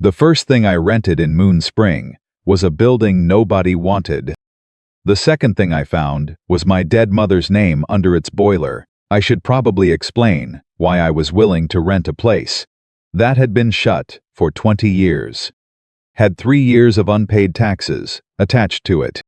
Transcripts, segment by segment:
The first thing I rented in Moon Spring was a building nobody wanted. The second thing I found was my dead mother's name under its boiler. I should probably explain why I was willing to rent a place that had been shut for 20 years, had 3 years of unpaid taxes attached to it,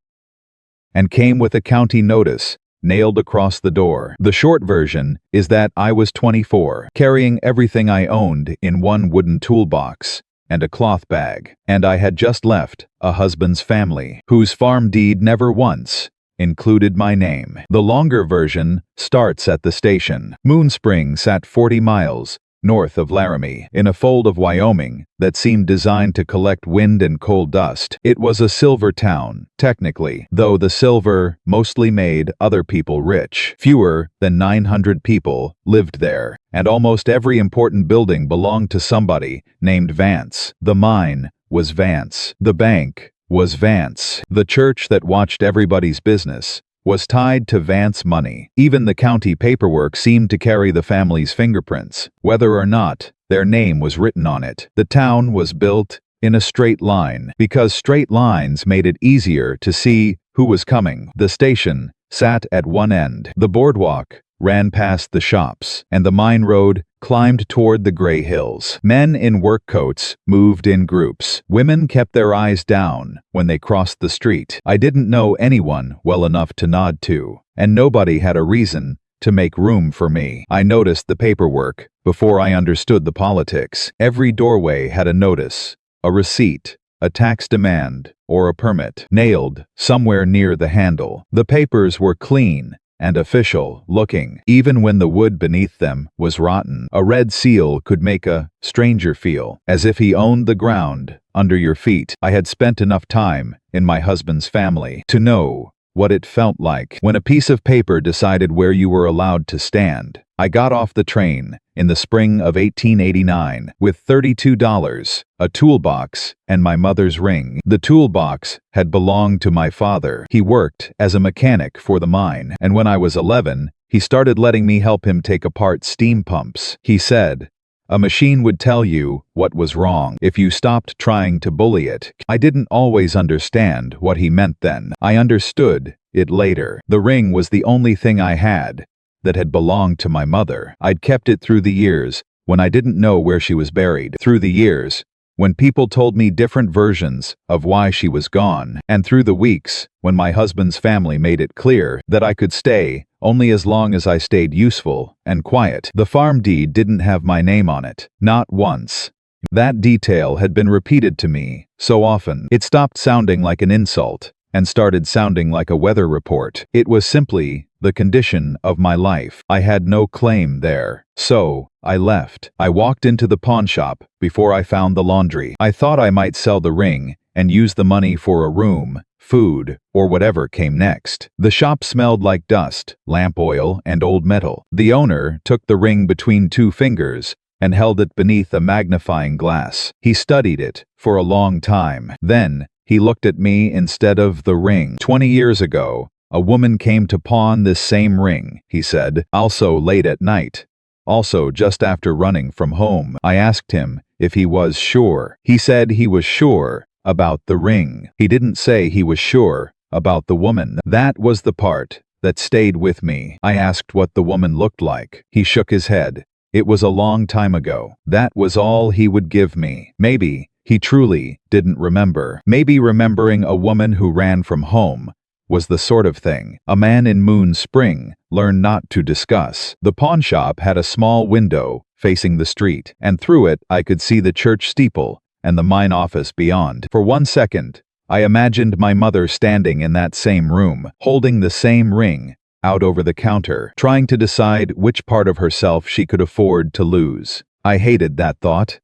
and came with a county notice nailed across the door. The short version is that I was 24, carrying everything I owned in one wooden toolbox and a cloth bag, and I had just left a husband's family whose farm deed never once included my name. The longer version starts at the station. Moon Spring sat 40 miles north of Laramie, in a fold of Wyoming that seemed designed to collect wind and coal dust. It was a silver town, technically, though the silver mostly made other people rich. Fewer than 900 people lived there, and almost every important building belonged to somebody named Vance. The mine was Vance. The bank was Vance. The church that watched everybody's business was tied to Vance money. Even the county paperwork seemed to carry the family's fingerprints, whether or not their name was written on it. The town was built in a straight line because straight lines made it easier to see who was coming. The station sat at one end. The boardwalk ran past the shops, and the mine road climbed toward the gray hills. Men in work coats moved in groups. Women kept their eyes down when they crossed the street. I didn't know anyone well enough to nod to, and nobody had a reason to make room for me. I noticed the paperwork before I understood the politics. Every doorway had a notice, a receipt, a tax demand, or a permit, nailed somewhere near the handle. The papers were clean and official looking, even when the wood beneath them was rotten. A red seal could make a stranger feel as if he owned the ground under your feet. I had spent enough time in my husband's family to know what it felt like when a piece of paper decided where you were allowed to stand. I got off the train in the spring of 1889 with $32, a toolbox, and my mother's ring. The toolbox had belonged to my father. He worked as a mechanic for the mine, and when I was 11, he started letting me help him take apart steam pumps. He said, "A machine would tell you what was wrong if you stopped trying to bully it." I didn't always understand what he meant then. I understood it later. The ring was the only thing I had that had belonged to my mother. I'd kept it through the years when I didn't know where she was buried, through the years when people told me different versions of why she was gone, and through the weeks when my husband's family made it clear that I could stay only as long as I stayed useful and quiet. The farm deed didn't have my name on it, not once. That detail had been repeated to me so often, it stopped sounding like an insult and started sounding like a weather report. It was simply the condition of my life. I had no claim there. So I left. I walked into the pawn shop before I found the laundry. I thought I might sell the ring and use the money for a room, food, or whatever came next. The shop smelled like dust, lamp oil, and old metal. The owner took the ring between 2 fingers and held it beneath a magnifying glass. He studied it for a long time. Then he looked at me instead of the ring. 20 years ago, a woman came to pawn this same ring, he said, also late at night. Also just after running from home. I asked him if he was sure. He said he was sure about the ring. He didn't say he was sure about the woman. That was the part that stayed with me. I asked what the woman looked like. He shook his head. It was a long time ago. That was all he would give me. Maybe he truly didn't remember. Maybe remembering a woman who ran from home was the sort of thing a man in Moon Spring learned not to discuss. The pawn shop had a small window facing the street, and through it I could see the church steeple and the mine office beyond. For 1 second, I imagined my mother standing in that same room, holding the same ring out over the counter, trying to decide which part of herself she could afford to lose. I hated that thought.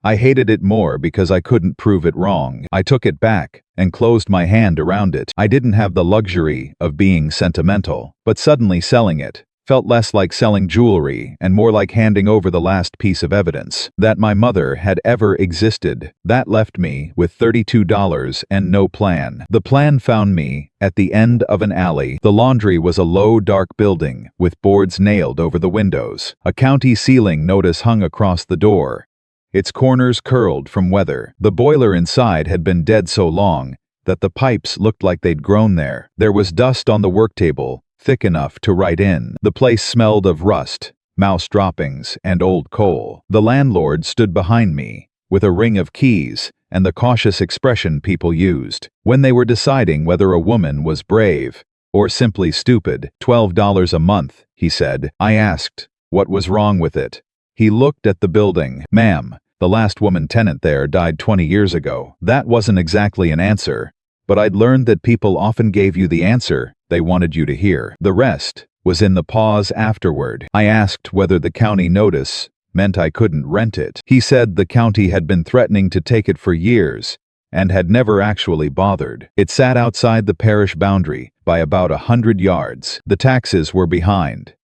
I hated it more because I couldn't prove it wrong. I took it back and closed my hand around it. I didn't have the luxury of being sentimental, but suddenly selling it felt less like selling jewelry and more like handing over the last piece of evidence that my mother had ever existed. That left me with $32 and no plan. The plan found me at the end of an alley. The laundry was a low, dark building with boards nailed over the windows. A county ceiling notice hung across the door, its corners curled from weather. The boiler inside had been dead so long that the pipes looked like they'd grown there. There was dust on the work table, thick enough to write in. The place smelled of rust, mouse droppings, and old coal. The landlord stood behind me, with a ring of keys and the cautious expression people used when they were deciding whether a woman was brave or simply stupid. $12 a month, he said. I asked what was wrong with it. He looked at the building. Ma'am, the last woman tenant there died 20 years ago. That wasn't exactly an answer, but I'd learned that people often gave you the answer they wanted you to hear. The rest was in the pause afterward. I asked whether the county notice meant I couldn't rent it. He said the county had been threatening to take it for years and had never actually bothered. It sat outside the parish boundary by about 100 yards. The taxes were behind.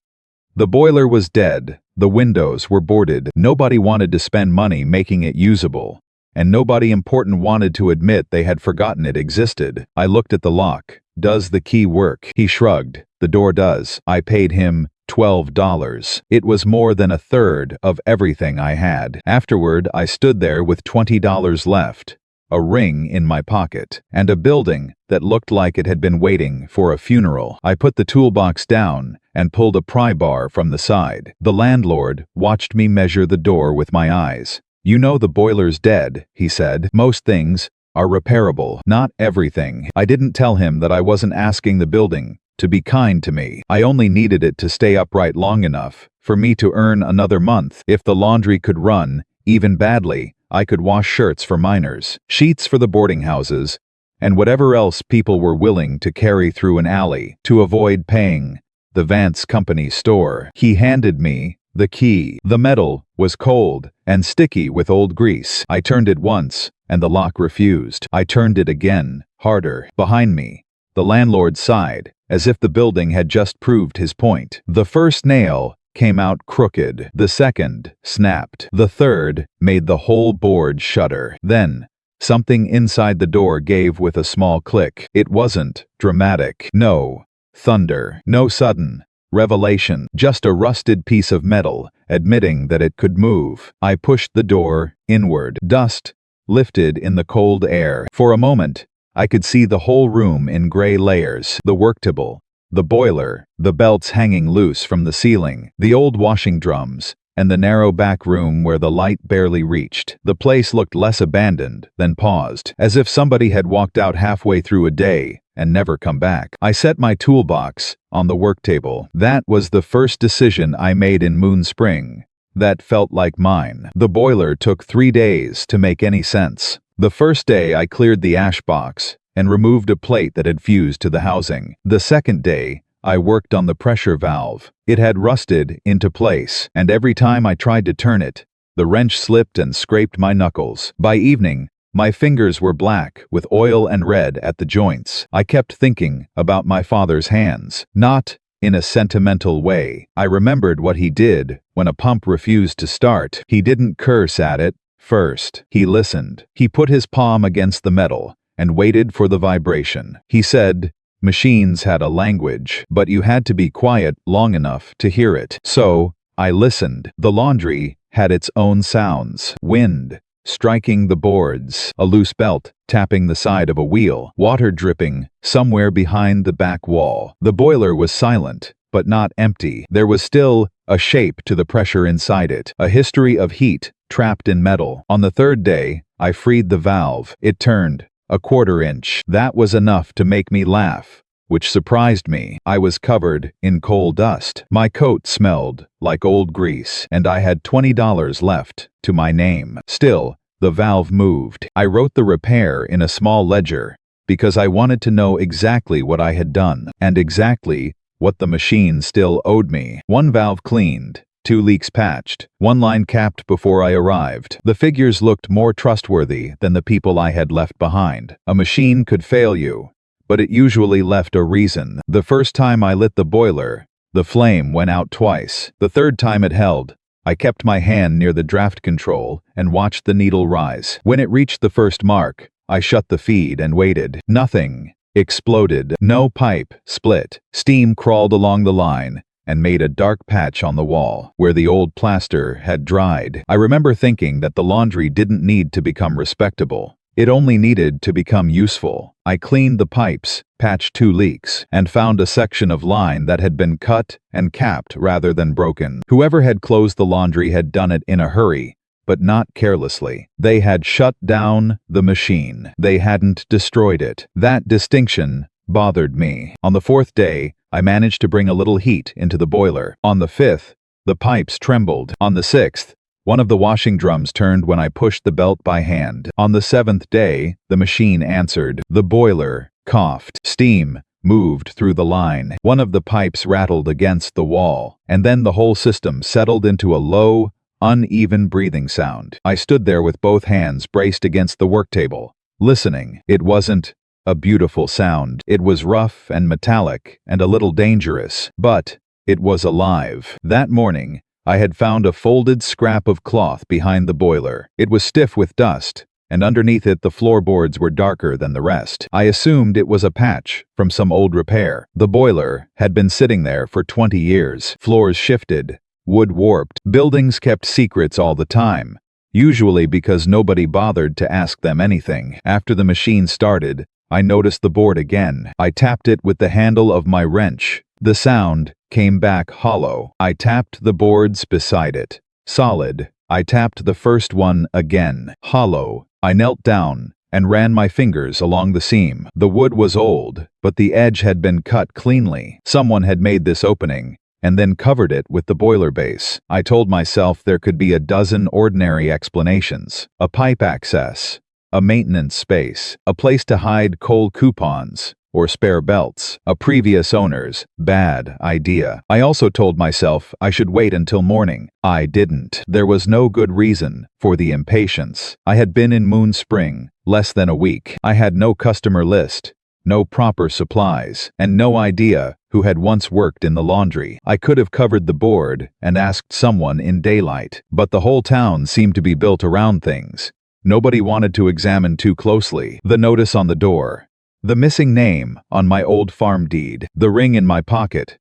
The boiler was dead. The windows were boarded. Nobody wanted to spend money making it usable, and nobody important wanted to admit they had forgotten it existed. I looked at the lock. Does the key work? He shrugged. The door does. I paid him $12. It was more than a third of everything I had. Afterward, I stood there with $20 left, a ring in my pocket, and a building that looked like it had been waiting for a funeral. I put the toolbox down and pulled a pry bar from the side. The landlord watched me measure the door with my eyes. You know the boiler's dead, he said. Most things are repairable, not everything. I didn't tell him that I wasn't asking the building to be kind to me. I only needed it to stay upright long enough for me to earn another month. If the laundry could run, even badly, I could wash shirts for minors, sheets for the boarding houses, and whatever else people were willing to carry through an alley to avoid paying the Vance Company store. He handed me the key. The metal was cold and sticky with old grease. I turned it once, and the lock refused. I turned it again, harder. Behind me, the landlord sighed, as if the building had just proved his point. The first nail came out crooked. The second snapped. The third made the whole board shudder. Then, something inside the door gave with a small click. It wasn't dramatic. No thunder. No sudden revelation. Just a rusted piece of metal, admitting that it could move. I pushed the door inward. Dust lifted in the cold air. For a moment, I could see the whole room in gray layers. The work table, the boiler, the belts hanging loose from the ceiling, the old washing drums, and the narrow back room where the light barely reached. The place looked less abandoned than paused, as if somebody had walked out halfway through a day and never come back. I set my toolbox on the work table. That was the first decision I made in Moon Spring that felt like mine. The boiler took 3 days to make any sense. The first day I cleared the ash box and removed a plate that had fused to the housing. The second day, I worked on the pressure valve. It had rusted into place, and every time I tried to turn it, the wrench slipped and scraped my knuckles. By evening, my fingers were black with oil and red at the joints. I kept thinking about my father's hands, not in a sentimental way. I remembered what he did when a pump refused to start. He didn't curse at it first. He listened. He put his palm against the metal and waited for the vibration. He said, machines had a language, but you had to be quiet long enough to hear it. So, I listened. The laundry had its own sounds. Wind striking the boards, a loose belt tapping the side of a wheel, water dripping somewhere behind the back wall. The boiler was silent, but not empty. There was still a shape to the pressure inside it, a history of heat trapped in metal. On the third day, I freed the valve. It turned a 1/4 inch. That was enough to make me laugh, which surprised me. I was covered in coal dust. My coat smelled like old grease, and I had $20 left to my name. Still, the valve moved. I wrote the repair in a small ledger because I wanted to know exactly what I had done and exactly what the machine still owed me. 1 valve cleaned, 2 leaks patched, 1 line capped before I arrived. The figures looked more trustworthy than the people I had left behind. A machine could fail you, but it usually left a reason. The first time I lit the boiler, the flame went out twice. The third time it held, I kept my hand near the draft control and watched the needle rise. When it reached the first mark, I shut the feed and waited. Nothing exploded. No pipe split. Steam crawled along the line, and made a dark patch on the wall, where the old plaster had dried. I remember thinking that the laundry didn't need to become respectable. It only needed to become useful. I cleaned the pipes, patched 2 leaks, and found a section of line that had been cut and capped rather than broken. Whoever had closed the laundry had done it in a hurry, but not carelessly. They had shut down the machine. They hadn't destroyed it. That distinction bothered me. On the 4th day, I managed to bring a little heat into the boiler. On the 5th, the pipes trembled. On the 6th, one of the washing drums turned when I pushed the belt by hand. On the 7th day, the machine answered. The boiler coughed. Steam moved through the line. One of the pipes rattled against the wall, and then the whole system settled into a low, uneven breathing sound. I stood there with both hands braced against the work table, listening. It wasn't a beautiful sound. It was rough and metallic and a little dangerous, but it was alive. That morning, I had found a folded scrap of cloth behind the boiler. It was stiff with dust, and underneath it the floorboards were darker than the rest. I assumed it was a patch from some old repair. The boiler had been sitting there for 20 years. Floors shifted, wood warped. Buildings kept secrets all the time, usually because nobody bothered to ask them anything. After the machine started, I noticed the board again. I tapped it with the handle of my wrench. The sound came back hollow. I tapped the boards beside it. Solid. I tapped the first one again. Hollow. I knelt down and ran my fingers along the seam. The wood was old, but the edge had been cut cleanly. Someone had made this opening and then covered it with the boiler base. I told myself there could be a dozen ordinary explanations. A pipe access, a maintenance space, a place to hide coal coupons or spare belts, a previous owner's bad idea. I also told myself I should wait until morning. I didn't. There was no good reason for the impatience. I had been in Moon Spring less than a week. I had no customer list, no proper supplies, and no idea who had once worked in the laundry. I could have covered the board and asked someone in daylight, but the whole town seemed to be built around things. Nobody wanted to examine too closely. The notice on the door, the missing name on my old farm deed, the ring in my pocket,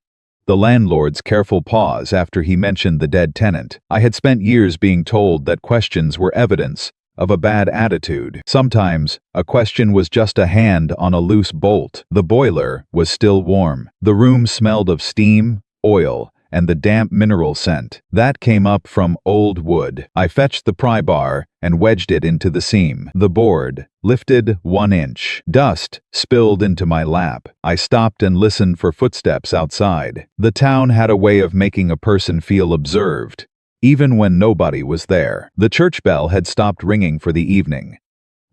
the landlord's careful pause after he mentioned the dead tenant. I had spent years being told that questions were evidence of a bad attitude. Sometimes, a question was just a hand on a loose bolt. The boiler was still warm. The room smelled of steam, oil, and the damp mineral scent that came up from old wood. I fetched the pry bar and wedged it into the seam. The board lifted 1 inch. Dust spilled into my lap. I stopped and listened for footsteps outside. The town had a way of making a person feel observed, even when nobody was there. The church bell had stopped ringing for the evening.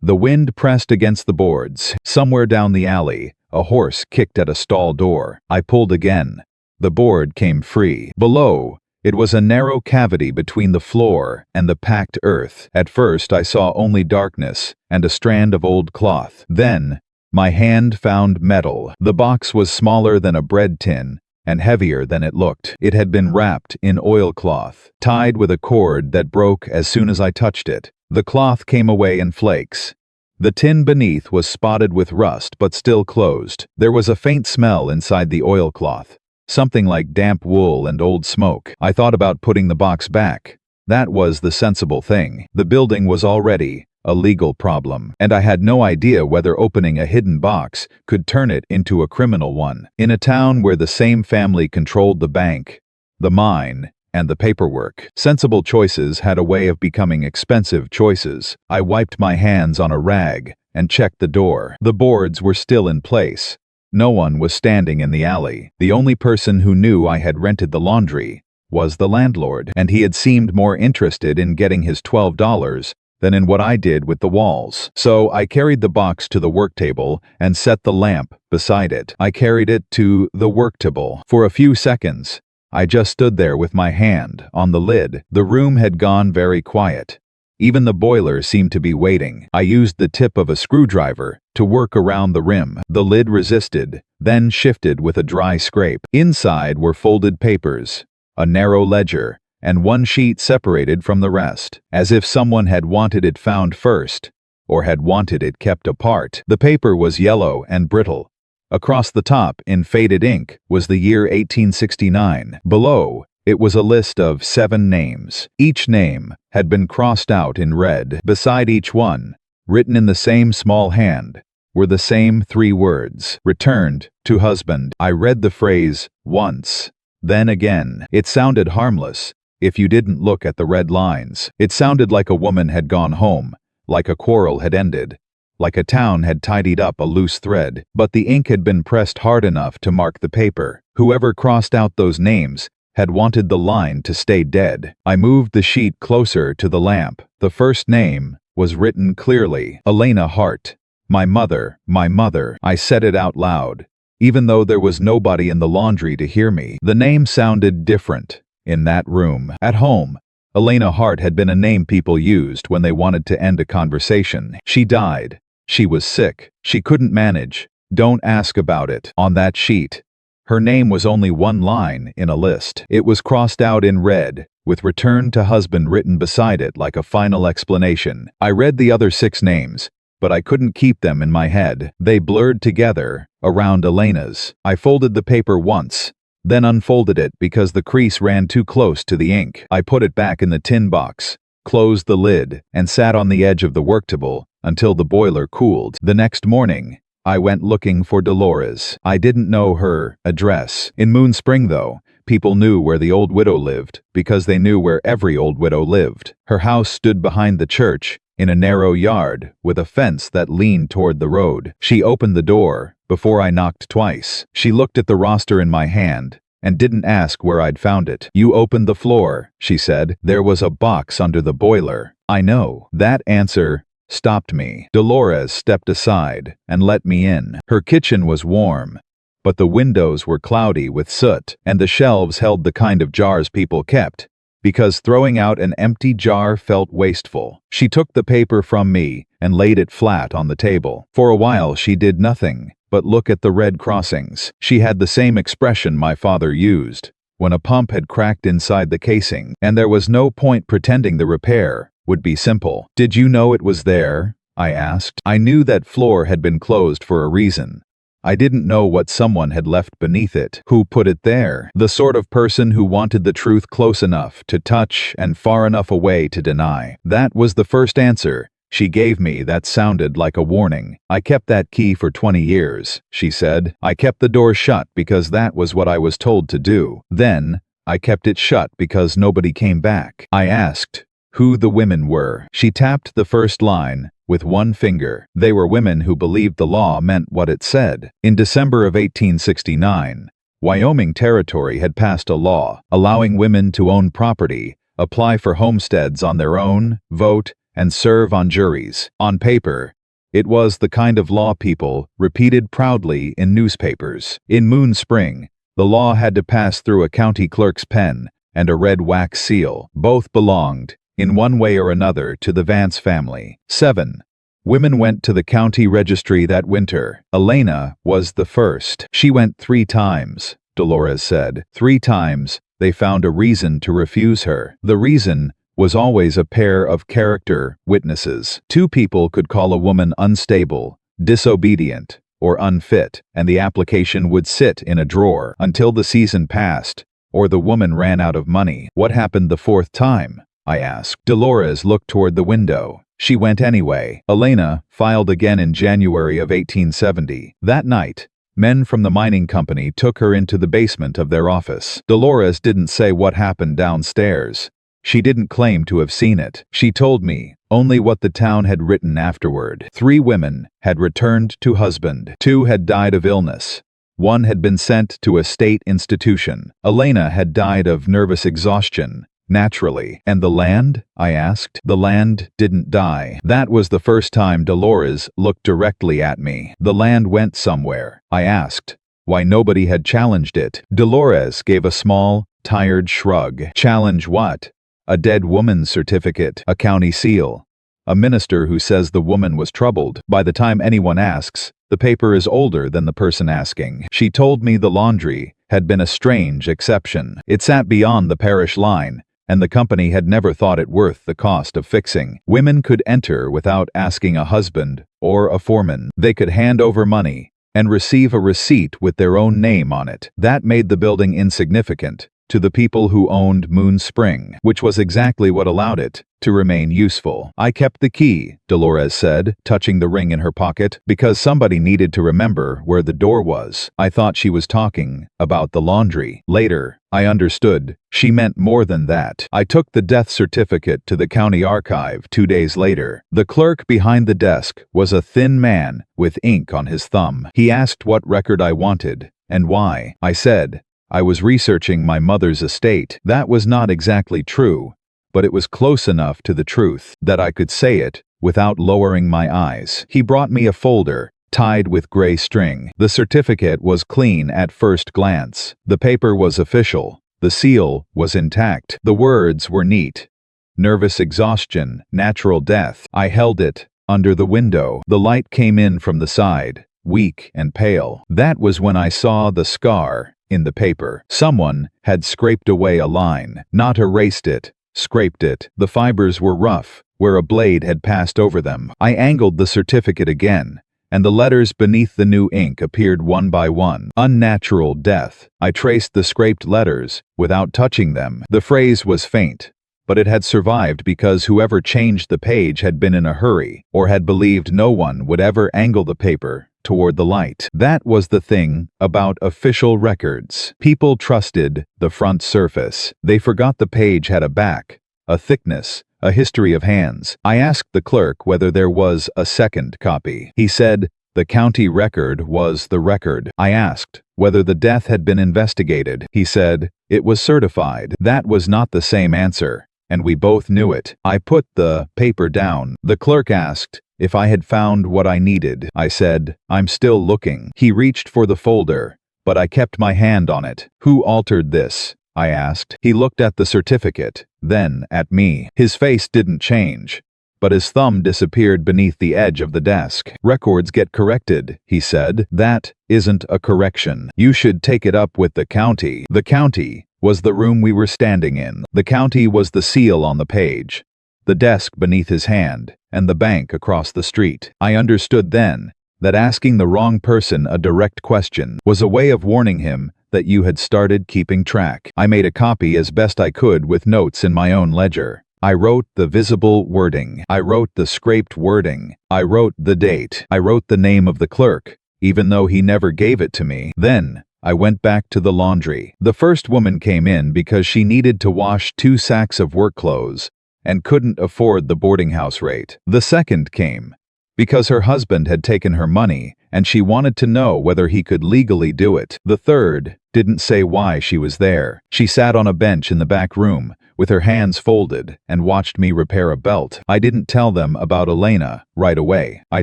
The wind pressed against the boards. Somewhere down the alley, a horse kicked at a stall door. I pulled again. The board came free. Below, it was a narrow cavity between the floor and the packed earth. At first, I saw only darkness and a strand of old cloth. Then, my hand found metal. The box was smaller than a bread tin and heavier than it looked. It had been wrapped in oilcloth, tied with a cord that broke as soon as I touched it. The cloth came away in flakes. The tin beneath was spotted with rust but still closed. There was a faint smell inside the oilcloth, something like damp wool and old smoke. I thought about putting the box back. That was the sensible thing. The building was already a legal problem, and I had no idea whether opening a hidden box could turn it into a criminal one. In a town where the same family controlled the bank, the mine, and the paperwork, sensible choices had a way of becoming expensive choices. I wiped my hands on a rag and checked the door. The boards were still in place. No one was standing in the alley. The only person who knew I had rented the laundry was the landlord, and he had seemed more interested in getting his $12 than in what I did with the walls. So I carried the box to the work table and set the lamp beside it. I carried it to the work table. For a few seconds, I just stood there with my hand on the lid. The room had gone very quiet. Even the boiler seemed to be waiting. I used the tip of a screwdriver to work around the rim. The lid resisted, then shifted with a dry scrape. Inside were folded papers, a narrow ledger, and one sheet separated from the rest, as if someone had wanted it found first, or had wanted it kept apart. The paper was yellow and brittle, Across the top, in faded ink, was the year 1869. Below, it was a list of 7 names. Each name had been crossed out in red. Beside each one, written in the same small hand, were the same 3 words: returned to husband. I read the phrase once, then again. It sounded harmless if you didn't look at the red lines. It sounded like a woman had gone home, like a quarrel had ended, like a town had tidied up a loose thread. But the ink had been pressed hard enough to mark the paper. Whoever crossed out those names had wanted the line to stay dead. I moved the sheet closer to the lamp. The first name was written clearly: Elena Hart. My mother, my mother. I said it out loud, even though there was nobody in the laundry to hear me. The name sounded different in that room. At home, Elena Hart had been a name people used when they wanted to end a conversation. She died. She was sick. She couldn't manage. Don't ask about it. On that sheet, her name was only one line in a list. It was crossed out in red, with return to husband written beside it like a final explanation. I read the other 6 names, but I couldn't keep them in my head. They blurred together around Elena's. I folded the paper once, then unfolded it because the crease ran too close to the ink. I put it back in the tin box, closed the lid, and sat on the edge of the work table until the boiler cooled. The next morning, I went looking for Dolores. I didn't know her address. In Moon Spring, though, people knew where the old widow lived because they knew where every old widow lived. Her house stood behind the church in a narrow yard with a fence that leaned toward the road. She opened the door before I knocked twice. She looked at the roster in my hand and didn't ask where I'd found it. You opened the floor, she said. There was a box under the boiler. I know. That answer stopped me. Dolores stepped aside and let me in. Her kitchen was warm, but the windows were cloudy with soot, and the shelves held the kind of jars people kept, because throwing out an empty jar felt wasteful. She took the paper from me and laid it flat on the table. For a while she did nothing but look at the red crossings. She had the same expression my father used when a pump had cracked inside the casing, and there was no point pretending the repair would be simple. Did you know it was there? I asked. I knew that floor had been closed for a reason. I didn't know what someone had left beneath it. Who put it there? The sort of person who wanted the truth close enough to touch and far enough away to deny. That was the first answer she gave me that sounded like a warning. I kept that key for 20 years, she said. I kept the door shut because that was what I was told to do. Then, I kept it shut because nobody came back. I asked who the women were. She tapped the first line with one finger. They were women who believed the law meant what it said. In December of 1869, Wyoming Territory had passed a law allowing women to own property, apply for homesteads on their own, vote, and serve on juries. On paper, it was the kind of law people repeated proudly in newspapers. In Moon Spring, the law had to pass through a county clerk's pen and a red wax seal. Both belonged, in one way or another, to the Vance family. 7 women went to the county registry that winter. Elena was the first. She went 3 times, Dolores said. 3 times, they found a reason to refuse her. The reason was always a pair of character witnesses. 2 people could call a woman unstable, disobedient, or unfit, and the application would sit in a drawer until the season passed, or the woman ran out of money. What happened the 4th time? I asked. Dolores looked toward the window. She went anyway. Elena filed again in January of 1870. That night, men from the mining company took her into the basement of their office. Dolores didn't say what happened downstairs. She didn't claim to have seen it. She told me only what the town had written afterward. 3 women had returned to husband. 2 had died of illness. 1 had been sent to a state institution. Elena had died of nervous exhaustion, naturally. And the land? I asked. The land didn't die. That was the first time Dolores looked directly at me. The land went somewhere. I asked why nobody had challenged it. Dolores gave a small, tired shrug. Challenge what? A dead woman's certificate, a county seal, a minister who says the woman was troubled. By the time anyone asks, the paper is older than the person asking. She told me the laundry had been a strange exception. It sat beyond the parish line, and the company had never thought it worth the cost of fixing. Women could enter without asking a husband or a foreman. They could hand over money and receive a receipt with their own name on it. That made the building insignificant to the people who owned Moon Spring, which was exactly what allowed it to remain useful. I kept the key, Dolores said, touching the ring in her pocket, because somebody needed to remember where the door was. I thought she was talking about the laundry. Later, I understood she meant more than that. I took the death certificate to the county archive 2 days later. The clerk behind the desk was a thin man with ink on his thumb. He asked what record I wanted and why. I said I was researching my mother's estate. That was not exactly true, but it was close enough to the truth that I could say it without lowering my eyes. He brought me a folder tied with gray string. The certificate was clean at first glance. The paper was official. The seal was intact. The words were neat. Nervous exhaustion, natural death. I held it under the window. The light came in from the side, weak and pale. That was when I saw the scar in the paper. Someone had scraped away a line, not erased it, scraped it. The fibers were rough, where a blade had passed over them. I angled the certificate again, and the letters beneath the new ink appeared one by one. Unnatural death. I traced the scraped letters without touching them. The phrase was faint, but it had survived because whoever changed the page had been in a hurry, or had believed no one would ever angle the paper toward the light. That was the thing about official records. People trusted the front surface. They forgot the page had a back, a thickness, a history of hands. I asked the clerk whether there was a second copy. He said the county record was the record. I asked whether the death had been investigated. He said it was certified. That was not the same answer, and we both knew it. I put the paper down. The clerk asked if I had found what I needed. I said, I'm still looking. He reached for the folder, but I kept my hand on it. Who altered this? I asked. He looked at the certificate, then at me. His face didn't change, but his thumb disappeared beneath the edge of the desk. Records get corrected, he said. That isn't a correction. You should take it up with the county. The county was the room we were standing in. The county was the seal on the page, the desk beneath his hand, and the bank across the street. I understood then that asking the wrong person a direct question was a way of warning him that you had started keeping track. I made a copy as best I could with notes in my own ledger. I wrote the visible wording. I wrote the scraped wording. I wrote the date. I wrote the name of the clerk, even though he never gave it to me. Then I went back to the laundry. The first woman came in because she needed to wash 2 sacks of work clothes and couldn't afford the boarding house rate. The second came because her husband had taken her money and she wanted to know whether he could legally do it. The third didn't say why she was there. She sat on a bench in the back room with her hands folded and watched me repair a belt. I didn't tell them about Elena right away. I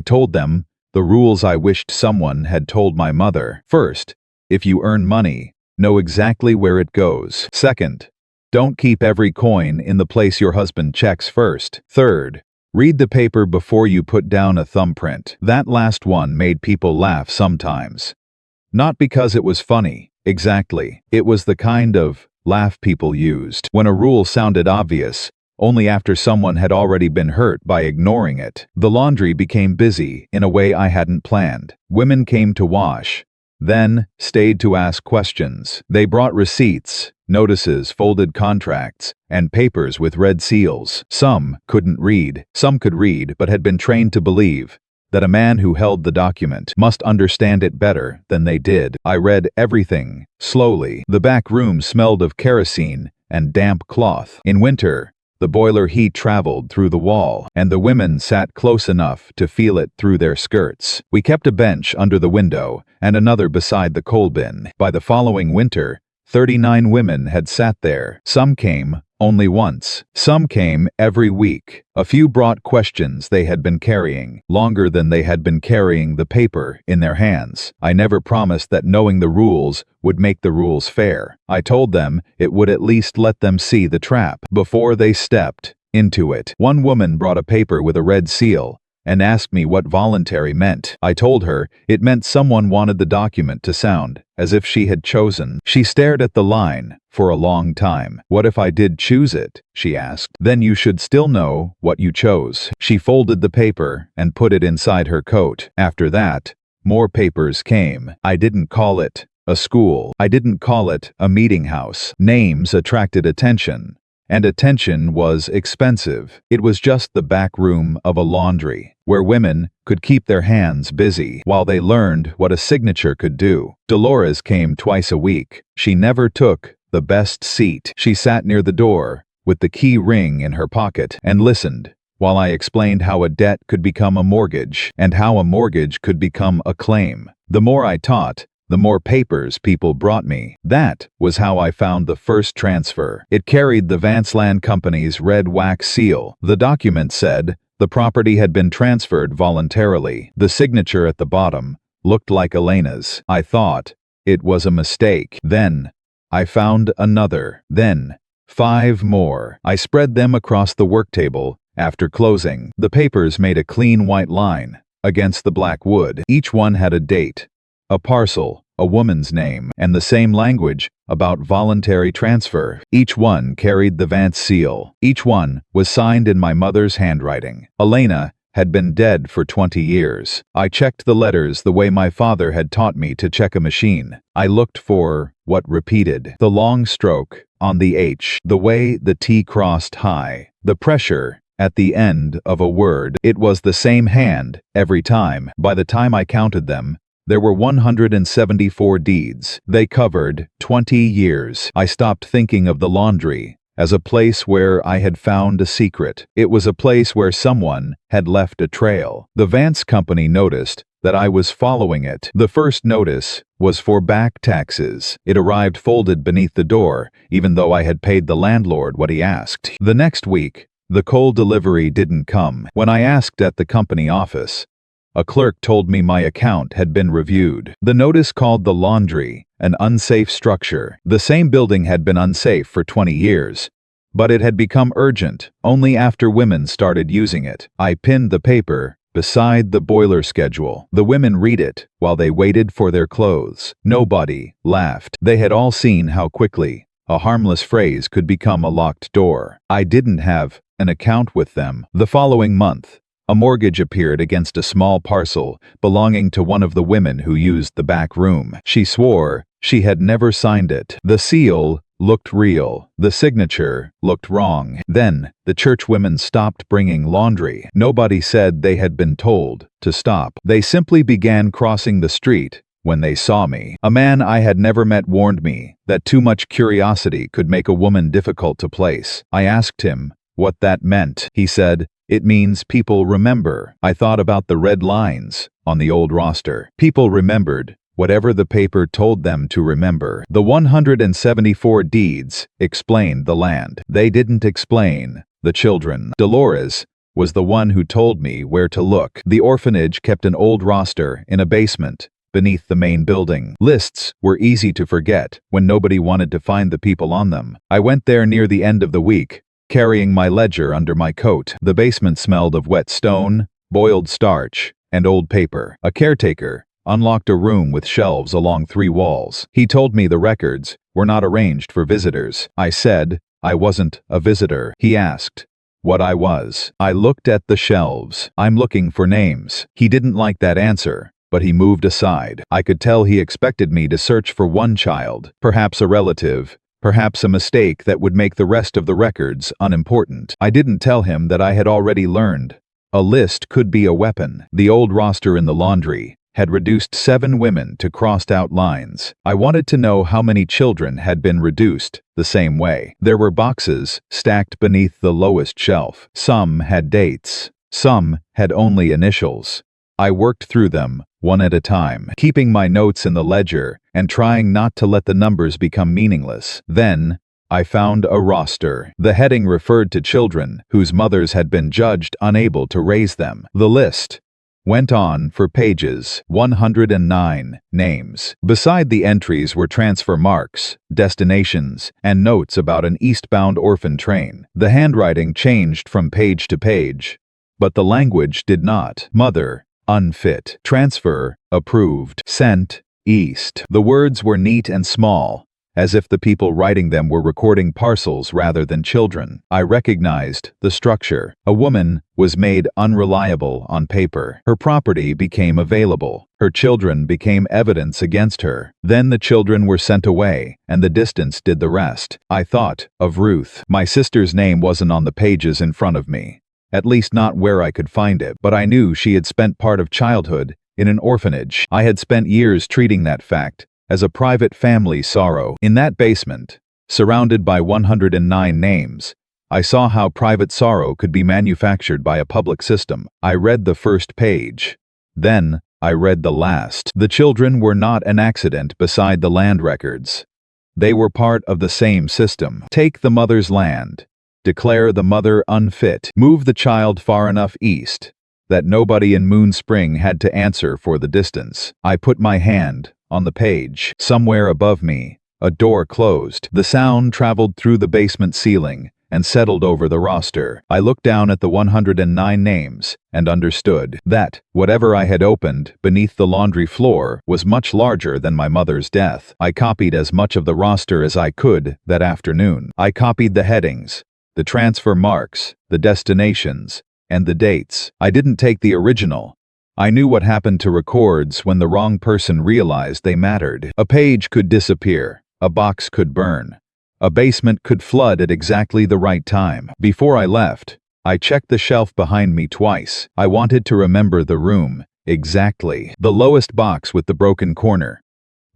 told them the rules I wished someone had told my mother. First, if you earn money, know exactly where it goes. Second, don't keep every coin in the place your husband checks first. Third, read the paper before you put down a thumbprint. That last one made people laugh sometimes. Not because it was funny, exactly. It was the kind of laugh people used when a rule sounded obvious, only after someone had already been hurt by ignoring it. The laundry became busy in a way I hadn't planned. Women came to wash, then stayed to ask questions. They brought receipts, notices, folded contracts, and papers with red seals. Some couldn't read. Some could read but had been trained to believe that a man who held the document must understand it better than they did. I read everything, slowly. The back room smelled of kerosene and damp cloth. In winter, the boiler heat traveled through the wall, and the women sat close enough to feel it through their skirts. We kept a bench under the window and another beside the coal bin. By the following winter, 39 women had sat there. Some came only once. Some came every week. A few brought questions they had been carrying, longer than they had been carrying the paper in their hands. I never promised that knowing the rules would make the rules fair. I told them it would at least let them see the trap before they stepped into it. One woman brought a paper with a red seal and asked me what voluntary meant. I told her it meant someone wanted the document to sound as if she had chosen. She stared at the line for a long time. What if I did choose it? She asked. Then you should still know what you chose. She folded the paper and put it inside her coat. After that, more papers came. I didn't call it a school. I didn't call it a meeting house. Names attracted attention, and attention was expensive. It was just the back room of a laundry, where women could keep their hands busy while they learned what a signature could do. Dolores came twice a week. She never took the best seat. She sat near the door, with the key ring in her pocket, and listened while I explained how a debt could become a mortgage, and how a mortgage could become a claim. The more I taught, the more papers people brought me. That was how I found the first transfer. It carried the Vance Land Company's red wax seal. The document said the property had been transferred voluntarily. The signature at the bottom looked like Elena's. I thought it was a mistake. Then I found another. Then 5 more. I spread them across the work table. After closing, the papers made a clean white line against the black wood. Each one had a date, a parcel, a woman's name, and the same language about voluntary transfer. Each one carried the Vance seal. Each one was signed in my mother's handwriting. Elena had been dead for 20 years. I checked the letters the way my father had taught me to check a machine. I looked for what repeated: the long stroke on the H, the way the T crossed high, the pressure at the end of a word. It was the same hand every time. By the time I counted them, there were 174 deeds. They covered 20 years. I stopped thinking of the laundry as a place where I had found a secret. It was a place where someone had left a trail. The Vance Company noticed that I was following it. The first notice was for back taxes. It arrived folded beneath the door, even though I had paid the landlord what he asked. The next week, the coal delivery didn't come. When I asked at the company office, a clerk told me my account had been reviewed. The notice called the laundry an unsafe structure. The same building had been unsafe for 20 years, but it had become urgent only after women started using it. I pinned the paper beside the boiler schedule. The women read it while they waited for their clothes. Nobody laughed. They had all seen how quickly a harmless phrase could become a locked door. I didn't have an account with them. The following month, a mortgage appeared against a small parcel belonging to one of the women who used the back room. She swore she had never signed it. The seal looked real. The signature looked wrong. Then, the church women stopped bringing laundry. Nobody said they had been told to stop. They simply began crossing the street when they saw me. A man I had never met warned me that too much curiosity could make a woman difficult to place. I asked him what that meant. He said, "It means people remember." I thought about the red lines on the old roster. People remembered whatever the paper told them to remember. The 174 deeds explained the land. They didn't explain the children. Dolores was the one who told me where to look. The orphanage kept an old roster in a basement beneath the main building. Lists were easy to forget when nobody wanted to find the people on them. I went there near the end of the week, carrying my ledger under my coat. The basement smelled of wet stone, boiled starch, and old paper. A caretaker unlocked a room with shelves along 3 walls. He told me the records were not arranged for visitors. I said I wasn't a visitor. He asked what I was. I looked at the shelves. "I'm looking for names." He didn't like that answer, but he moved aside. I could tell he expected me to search for one child, perhaps a relative, perhaps a mistake that would make the rest of the records unimportant. I didn't tell him that I had already learned a list could be a weapon. The old roster in the laundry had reduced 7 women to crossed-out lines. I wanted to know how many children had been reduced the same way. There were boxes stacked beneath the lowest shelf. Some had dates. Some had only initials. I worked through them one at a time, keeping my notes in the ledger and trying not to let the numbers become meaningless. Then, I found a roster. The heading referred to children whose mothers had been judged unable to raise them. The list went on for pages. 109 names. Beside the entries were transfer marks, destinations, and notes about an eastbound orphan train. The handwriting changed from page to page, but the language did not. Mother, unfit. Transfer, approved. Sent, east. The words were neat and small, as if the people writing them were recording parcels rather than children. I recognized the structure. A woman was made unreliable on paper. Her property became available. Her children became evidence against her. Then the children were sent away, and the distance did the rest. I thought of Ruth. My sister's name wasn't on the pages in front of me, at least not where I could find it, but I knew she had spent part of childhood in an orphanage. I had spent years treating that fact as a private family sorrow. In that basement, surrounded by 109 names, I saw how private sorrow could be manufactured by a public system. I read the first page. Then, I read the last. The children were not an accident beside the land records. They were part of the same system. Take the mother's land. Declare the mother unfit. Move the child far enough east that nobody in Moon Spring had to answer for the distance. I put my hand on the page. Somewhere above me, a door closed. The sound traveled through the basement ceiling and settled over the roster. I looked down at the 109 names and understood that whatever I had opened beneath the laundry floor was much larger than my mother's death. I copied as much of the roster as I could that afternoon. I copied the headings, the transfer marks, the destinations, and the dates. I didn't take the original. I knew what happened to records when the wrong person realized they mattered. A page could disappear. A box could burn. A basement could flood at exactly the right time. Before I left, I checked the shelf behind me twice. I wanted to remember the room exactly. The lowest box with the broken corner.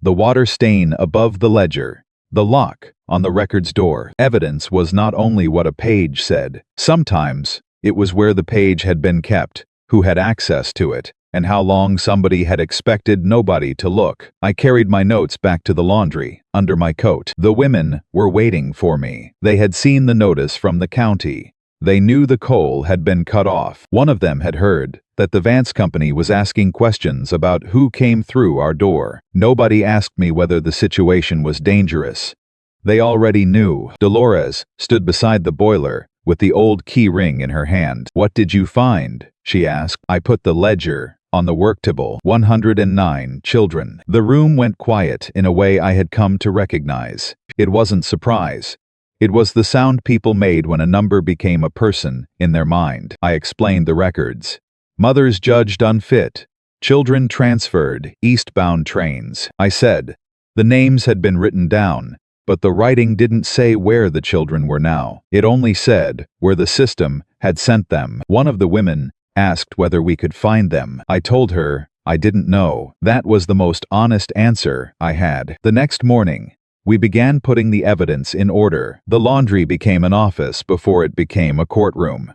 The water stain above the ledger. The lock on the record's door. Evidence was not only what a page said. Sometimes it was where the page had been kept, who had access to it, and how long somebody had expected nobody to look. I carried my notes back to the laundry, under my coat. The women were waiting for me. They had seen the notice from the county. They knew the coal had been cut off. One of them had heard that the Vance Company was asking questions about who came through our door. Nobody asked me whether the situation was dangerous. They already knew. Dolores stood beside the boiler, with the old key ring in her hand. "What did you find?" she asked. I put the ledger on the work table. 109 children. The room went quiet in a way I had come to recognize. It wasn't surprise. It was the sound people made when a number became a person in their mind. I explained the records. Mothers judged unfit. Children transferred. Eastbound trains. I said. The names had been written down, but the writing didn't say where the children were now. It only said where the system had sent them. One of the women asked whether we could find them. I told her I didn't know. That was the most honest answer I had. The next morning, we began putting the evidence in order. The laundry became an office before it became a courtroom.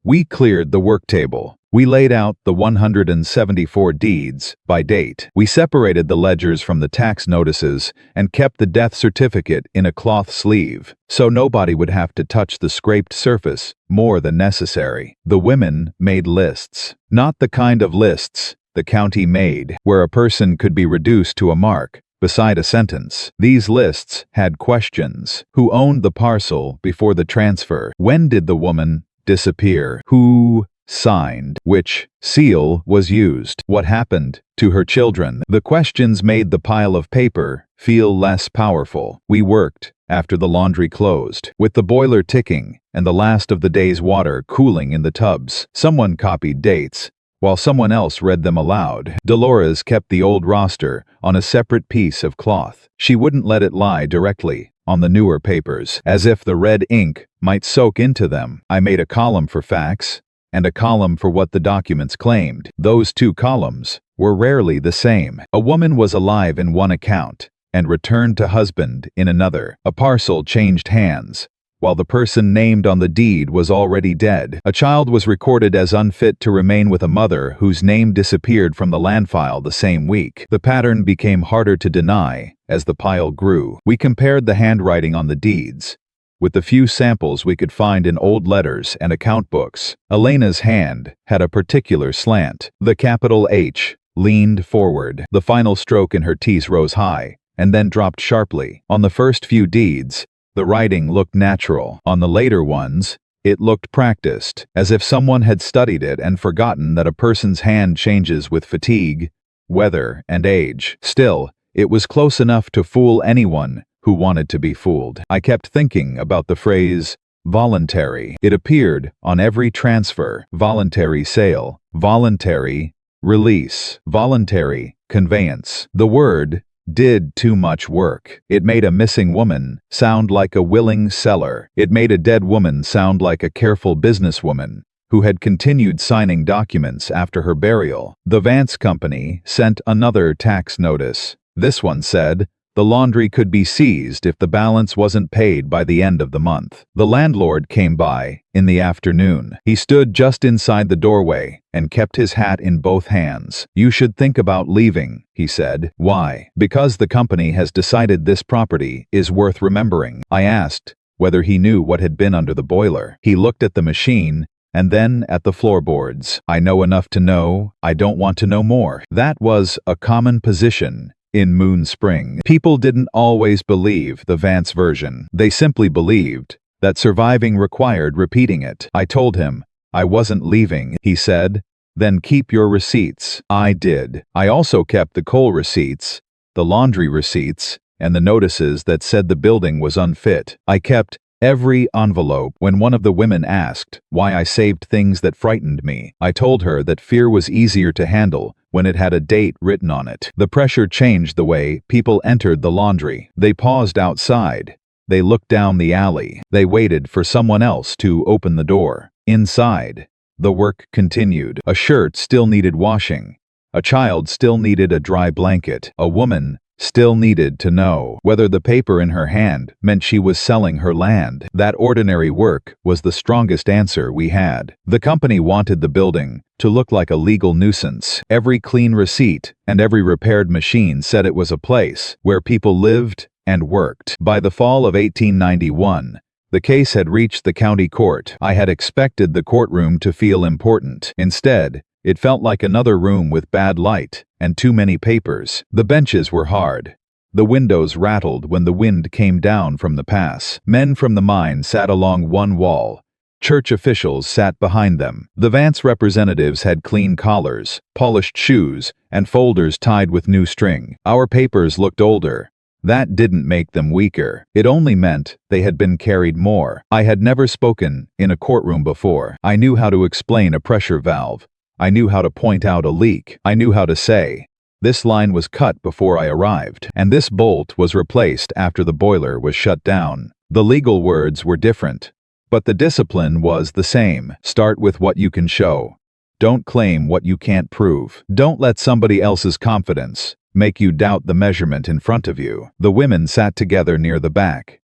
We cleared the work table. We laid out the 174 deeds by date. We separated the ledgers from the tax notices and kept the death certificate in a cloth sleeve, so nobody would have to touch the scraped surface more than necessary. The women made lists. Not the kind of lists the county made, where a person could be reduced to a mark beside a sentence. These lists had questions. Who owned the parcel before the transfer? When did the woman disappear? Who signed? Which seal was used? What happened to her children? The questions made the pile of paper feel less powerful. We worked after the laundry closed, with the boiler ticking and the last of the day's water cooling in the tubs. Someone copied dates, while someone else read them aloud. Dolores kept the old roster on a separate piece of cloth. She wouldn't let it lie directly on the newer papers, as if the red ink might soak into them. I made a column for facts and a column for what the documents claimed. Those two columns were rarely the same. A woman was alive in one account and returned to husband in another. A parcel changed hands, while the person named on the deed was already dead. A child was recorded as unfit to remain with a mother whose name disappeared from the land file the same week. The pattern became harder to deny as the pile grew. We compared the handwriting on the deeds with the few samples we could find in old letters and account books. Elena's hand had a particular slant. The capital H leaned forward. The final stroke in her T's rose high and then dropped sharply. On the first few deeds, the writing looked natural. On the later ones, it looked practiced, as if someone had studied it and forgotten that a person's hand changes with fatigue, weather, and age. Still, it was close enough to fool anyone who wanted to be fooled. I kept thinking about the phrase, voluntary. It appeared on every transfer, voluntary sale, voluntary release, voluntary conveyance. The word did too much work. It made a missing woman sound like a willing seller. It made a dead woman sound like a careful businesswoman who had continued signing documents after her burial. The Vance Company sent another tax notice. This one said, the laundry could be seized if the balance wasn't paid by the end of the month. The landlord came by in the afternoon. He stood just inside the doorway and kept his hat in both hands. You should think about leaving, he said. Why? Because the company has decided this property is worth remembering. I asked whether he knew what had been under the boiler. He looked at the machine and then at the floorboards. I know enough to know. I don't want to know more. That was a common position in Moon Spring. People didn't always believe the Vance version. They simply believed that surviving required repeating it. I told him I wasn't leaving. He said, then keep your receipts. I did. I also kept the coal receipts, the laundry receipts, and the notices that said the building was unfit. I kept every envelope. When one of the women asked why I saved things that frightened me, I told her that fear was easier to handle when it had a date written on it. The pressure changed the way people entered the laundry. They paused outside. They looked down the alley. They waited for someone else to open the door. Inside, the work continued. A shirt still needed washing. A child still needed a dry blanket. A woman still needed to know whether the paper in her hand meant she was selling her land. That ordinary work was the strongest answer we had. The company wanted the building to look like a legal nuisance. Every clean receipt and every repaired machine said it was a place where people lived and worked. By the fall of 1891, the case had reached the county court. I had expected the courtroom to feel important. Instead, it felt like another room with bad light and too many papers. The benches were hard. The windows rattled when the wind came down from the pass. Men from the mine sat along one wall. Church officials sat behind them. The Vance representatives had clean collars, polished shoes, and folders tied with new string. Our papers looked older. That didn't make them weaker. It only meant they had been carried more. I had never spoken in a courtroom before. I knew how to explain a pressure valve. I knew how to point out a leak. I knew how to say, this line was cut before I arrived, and this bolt was replaced after the boiler was shut down. The legal words were different, but the discipline was the same. Start with what you can show. Don't claim what you can't prove. Don't let somebody else's confidence make you doubt the measurement in front of you. The women sat together near the back.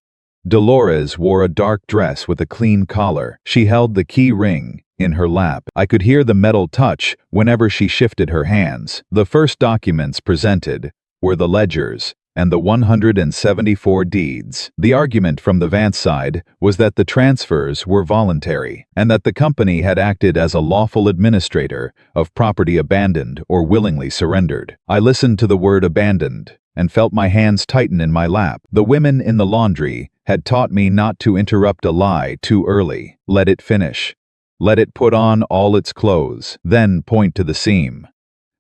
Dolores wore a dark dress with a clean collar. She held the key ring in her lap. I could hear the metal touch whenever she shifted her hands. The first documents presented were the ledgers and the 174 deeds. The argument from the Vance side was that the transfers were voluntary and that the company had acted as a lawful administrator of property abandoned or willingly surrendered. I listened to the word abandoned and felt my hands tighten in my lap. The women in the laundry had taught me not to interrupt a lie too early. Let it finish. Let it put on all its clothes, then point to the seam.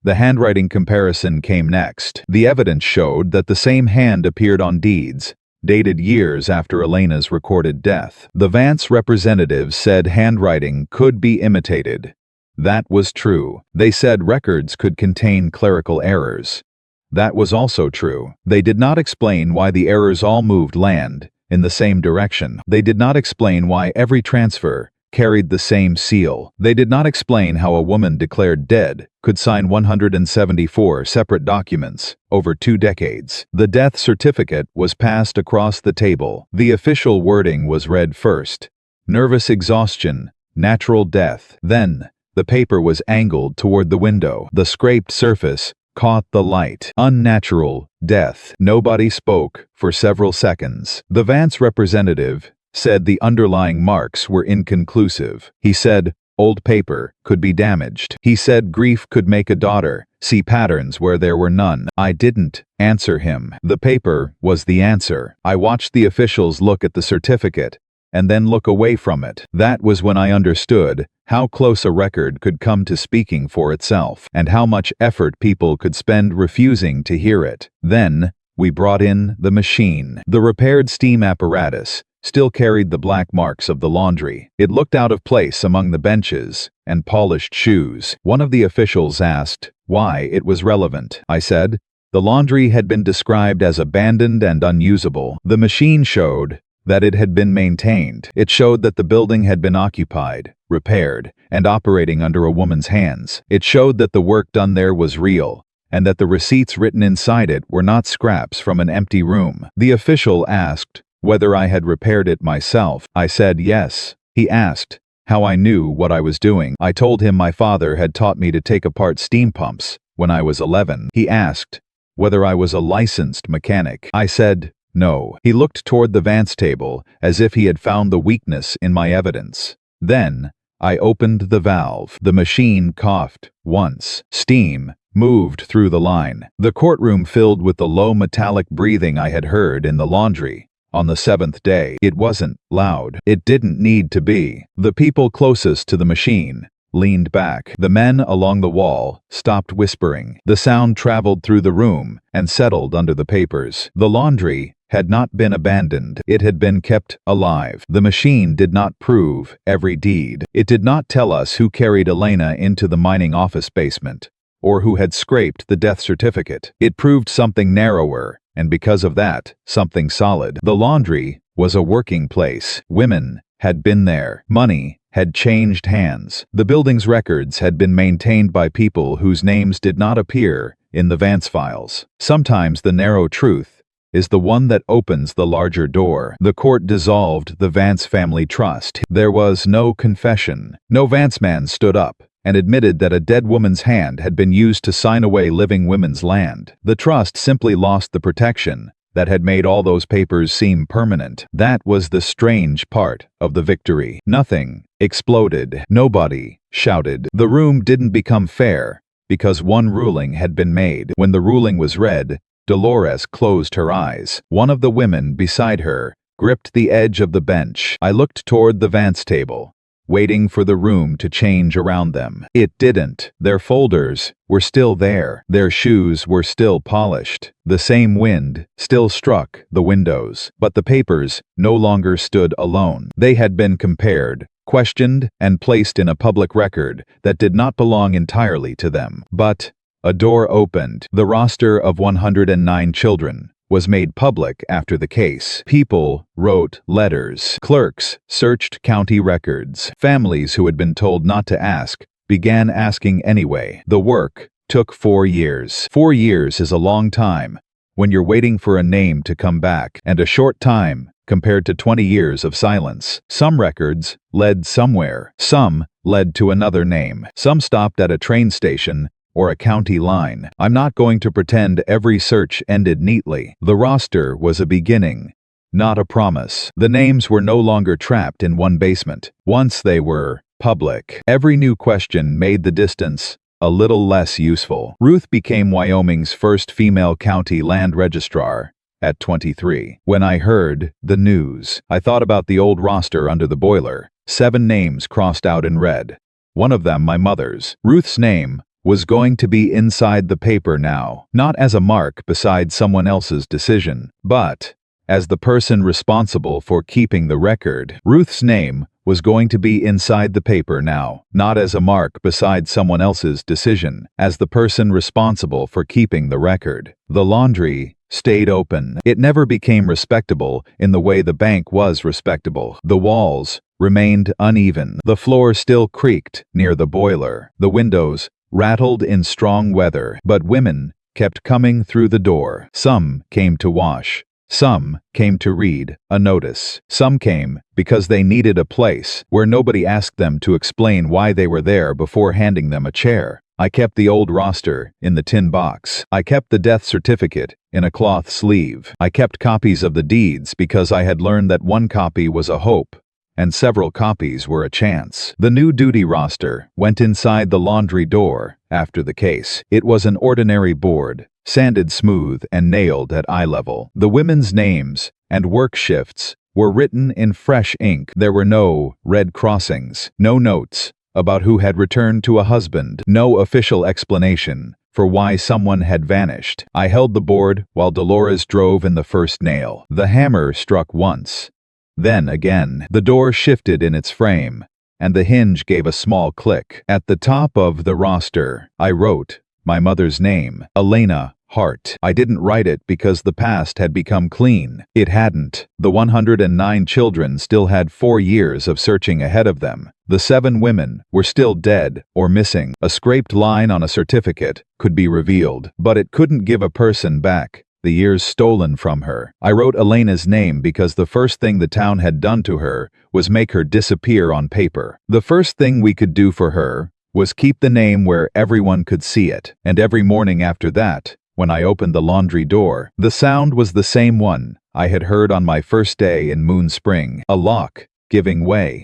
The handwriting comparison came next. The evidence showed that the same hand appeared on deeds, dated years after Elena's recorded death. The Vance representatives said handwriting could be imitated. That was true. They said records could contain clerical errors. That was also true. They did not explain why the errors all moved land in the same direction. They did not explain why every transfer carried the same seal. They did not explain how a woman declared dead could sign 174 separate documents over 2 decades. The death certificate was passed across the table. The official wording was read first. Nervous exhaustion, natural death. Then, the paper was angled toward the window. The scraped surface caught the light. Unnatural death. Nobody spoke for several seconds. The Vance representative said the underlying marks were inconclusive. He said old paper could be damaged. He said grief could make a daughter see patterns where there were none. I didn't answer him. The paper was the answer. I watched the officials look at the certificate and then look away from it. That was when I understood how close a record could come to speaking for itself, and how much effort people could spend refusing to hear it. Then, We brought in the machine. The repaired steam apparatus still carried the black marks of the laundry. It looked out of place among the benches and polished shoes. One of the officials asked why it was relevant. I said, the laundry had been described as abandoned and unusable. The machine showed that it had been maintained. It showed that the building had been occupied, repaired, and operating under a woman's hands. It showed that the work done there was real, and that the receipts written inside it were not scraps from an empty room. The official asked whether I had repaired it myself. I said yes. He asked how I knew what I was doing. I told him my father had taught me to take apart steam pumps when I was 11. He asked whether I was a licensed mechanic. I said no. He looked toward the Vance table as if he had found the weakness in my evidence. Then I opened the valve. The machine coughed once. Steam moved through the line. The courtroom filled with the low metallic breathing I had heard in the laundry on the 7th day. It wasn't loud. It didn't need to be. The people closest to the machine leaned back. The men along the wall stopped whispering. The sound traveled through the room and settled under the papers. The laundry had not been abandoned. It had been kept alive. The machine did not prove every deed. It did not tell us who carried Elena into the mining office basement, or who had scraped the death certificate. It proved something narrower, and because of that, something solid. The laundry was a working place. Women had been there. Money had changed hands. The building's records had been maintained by people whose names did not appear in the Vance files. Sometimes the narrow truth is the one that opens the larger door. The court dissolved the Vance family trust. There was no confession. No Vance man stood up and admitted that a dead woman's hand had been used to sign away living women's land. The trust simply lost the protection that had made all those papers seem permanent. That was the strange part of the victory. Nothing exploded. Nobody shouted. The room didn't become fair because one ruling had been made. When the ruling was read, Dolores closed her eyes. One of the women beside her gripped the edge of the bench. I looked toward the Vance table, waiting for the room to change around them. It didn't. Their folders were still there. Their shoes were still polished. The same wind still struck the windows. But the papers no longer stood alone. They had been compared, questioned, and placed in a public record that did not belong entirely to them. But a door opened. The roster of 109 children was made public after the case. People wrote letters. Clerks searched county records. Families who had been told not to ask began asking anyway. The work took 4 years. 4 years is a long time when you're waiting for a name to come back, and a short time compared to 20 years of silence. Some records led somewhere. Some led to another name. Some stopped at a train station or a county line. I'm not going to pretend every search ended neatly. The roster was a beginning, not a promise. The names were no longer trapped in one basement. Once they were public, every new question made the distance a little less useful. Ruth became Wyoming's first female county land registrar at 23. When I heard the news, I thought about the old roster under the boiler. 7 names crossed out in red. One of them my mother's. Ruth's name was going to be inside the paper now, not as a mark beside someone else's decision, but as the person responsible for keeping the record. Ruth's name was going to be inside the paper now, not as a mark beside someone else's decision, as the person responsible for keeping the record. The laundry stayed open. It never became respectable in the way the bank was respectable. The walls remained uneven. The floor still creaked near the boiler. The windows rattled in strong weather, but women kept coming through the door. Some came to wash. Some came to read a notice. Some came because they needed a place where nobody asked them to explain why they were there before handing them a chair. I kept the old roster in the tin box. I kept the death certificate in a cloth sleeve. I kept copies of the deeds because I had learned that one copy was a hope and several copies were a chance. The new duty roster went inside the laundry door after the case. It was an ordinary board, sanded smooth and nailed at eye level. The women's names and work shifts were written in fresh ink. There were no red crossings, no notes about who had returned to a husband, no official explanation for why someone had vanished. I held the board while Dolores drove in the first nail. The hammer struck once. Then again. The door shifted in its frame, and the hinge gave a small click. At the top of the roster, I wrote my mother's name, Elena Hart. I didn't write it because the past had become clean. It hadn't. The 109 children still had 4 years of searching ahead of them. The 7 women were still dead or missing. A scraped line on a certificate could be revealed, but it couldn't give a person back the years stolen from her. I wrote Elena's name because the first thing the town had done to her was make her disappear on paper. The first thing we could do for her was keep the name where everyone could see it. And every morning after that, when I opened the laundry door, the sound was the same one I had heard on my first day in Moon Spring, a lock giving way.